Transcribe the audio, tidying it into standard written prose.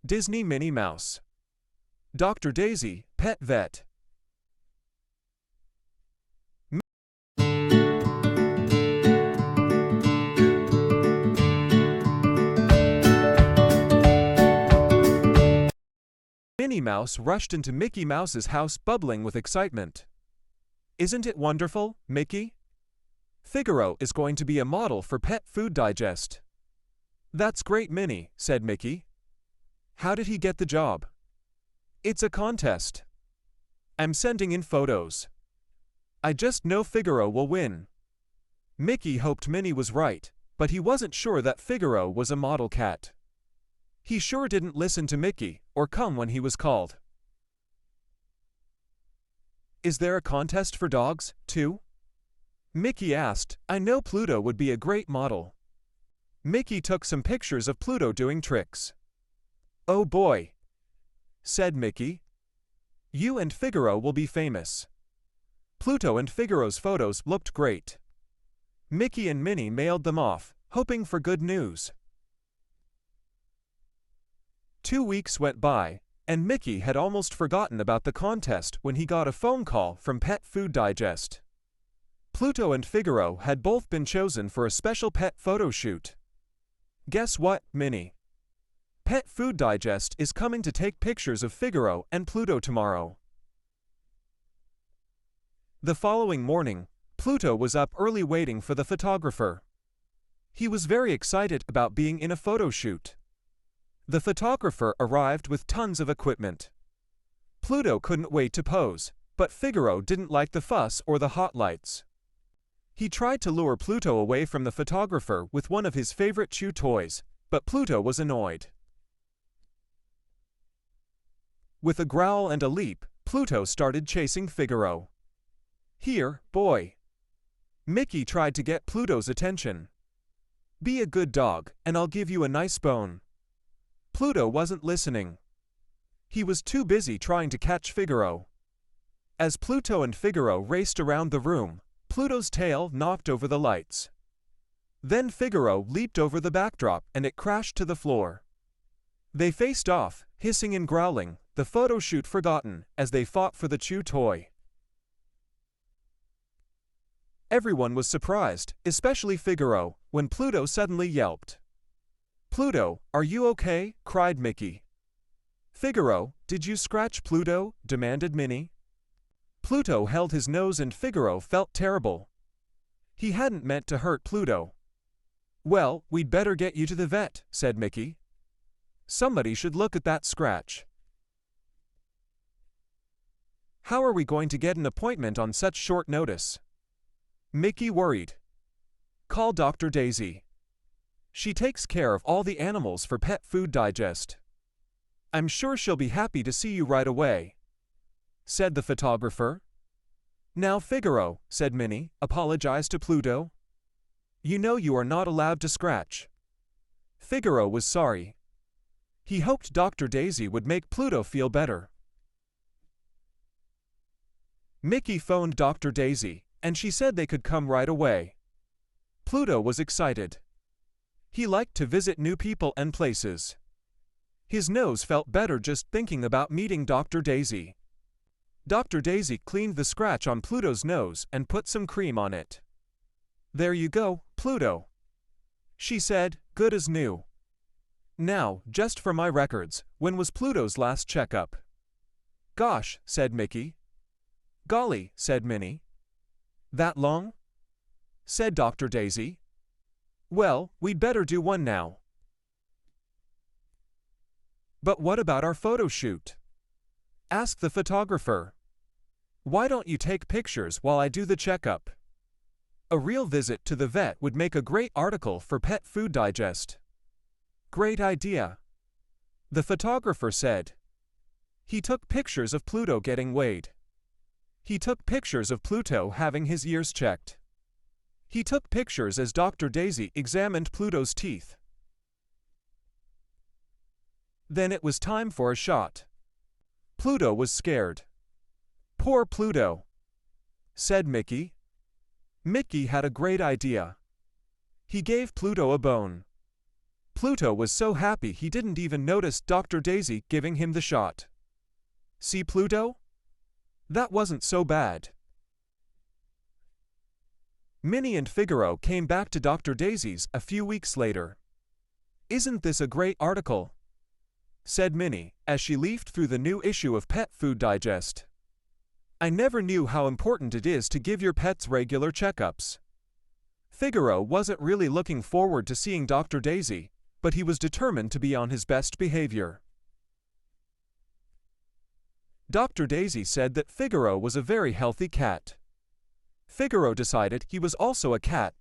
Disney Minnie Mouse. Dr. Daisy, Pet Vet. Minnie Mouse rushed into Mickey Mouse's house bubbling with excitement. "Isn't it wonderful, Mickey? Figaro is going to be a model for Pet Food Digest." "That's great, Minnie," said Mickey. "How did he get the job?" "It's a contest. I'm sending in photos. I just know Figaro will win." Mickey hoped Minnie was right, but he wasn't sure that Figaro was a model cat. He sure didn't listen to Mickey, or come when he was called. "Is there a contest for dogs, too?" Mickey asked. "I know Pluto would be a great model." Mickey took some pictures of Pluto doing tricks. "Oh boy," said Mickey. "You and Figaro will be famous." Pluto and Figaro's photos looked great. Mickey and Minnie mailed them off, hoping for good news. 2 weeks went by, and Mickey had almost forgotten about the contest when he got a phone call from Pet Food Digest. Pluto and Figaro had both been chosen for a special pet photo shoot. "Guess what, Minnie? Pet Food Digest is coming to take pictures of Figaro and Pluto tomorrow." The following morning, Pluto was up early waiting for the photographer. He was very excited about being in a photo shoot. The photographer arrived with tons of equipment. Pluto couldn't wait to pose, but Figaro didn't like the fuss or the hot lights. He tried to lure Pluto away from the photographer with one of his favorite chew toys, but Pluto was annoyed. With a growl and a leap, Pluto started chasing Figaro. "Here, boy." Mickey tried to get Pluto's attention. "Be a good dog, and I'll give you a nice bone." Pluto wasn't listening. He was too busy trying to catch Figaro. As Pluto and Figaro raced around the room, Pluto's tail knocked over the lights. Then Figaro leaped over the backdrop and it crashed to the floor. They faced off, hissing and growling, the photo shoot forgotten, as they fought for the chew toy. Everyone was surprised, especially Figaro, when Pluto suddenly yelped. "Pluto, are you okay?" cried Mickey. "Figaro, did you scratch Pluto?" demanded Minnie. Pluto held his nose and Figaro felt terrible. He hadn't meant to hurt Pluto. "Well, we'd better get you to the vet," said Mickey. "Somebody should look at that scratch." "How are we going to get an appointment on such short notice?" Mickey worried. "Call Dr. Daisy. She takes care of all the animals for Pet Food Digest. I'm sure she'll be happy to see you right away," said the photographer. "Now Figaro," said Minnie, "apologize to Pluto. You know you are not allowed to scratch." Figaro was sorry. He hoped Dr. Daisy would make Pluto feel better. Mickey phoned Dr. Daisy, and she said they could come right away. Pluto was excited. He liked to visit new people and places. His nose felt better just thinking about meeting Dr. Daisy. Dr. Daisy cleaned the scratch on Pluto's nose and put some cream on it. "There you go, Pluto," she said, "good as new. Now, just for my records, when was Pluto's last checkup?" "Gosh," said Mickey. "Golly," said Minnie. "That long?" said Dr. Daisy. "Well, we'd better do one now." "But what about our photo shoot?" asked the photographer. "Why don't you take pictures while I do the checkup? A real visit to the vet would make a great article for Pet Food Digest." "Great idea," the photographer said. He took pictures of Pluto getting weighed. He took pictures of Pluto having his ears checked. He took pictures as Dr. Daisy examined Pluto's teeth. Then it was time for a shot. Pluto was scared. "Poor Pluto," said Mickey. Mickey had a great idea. He gave Pluto a bone. Pluto was so happy he didn't even notice Dr. Daisy giving him the shot. See, Pluto? That wasn't so bad. Minnie and Figaro came back to Dr. Daisy's a few weeks later. "Isn't this a great article?" said Minnie, as she leafed through the new issue of Pet Food Digest. "I never knew how important it is to give your pets regular checkups." Figaro wasn't really looking forward to seeing Dr. Daisy, but he was determined to be on his best behavior. Dr. Daisy said that Figaro was a very healthy cat. Figaro decided he was also a cat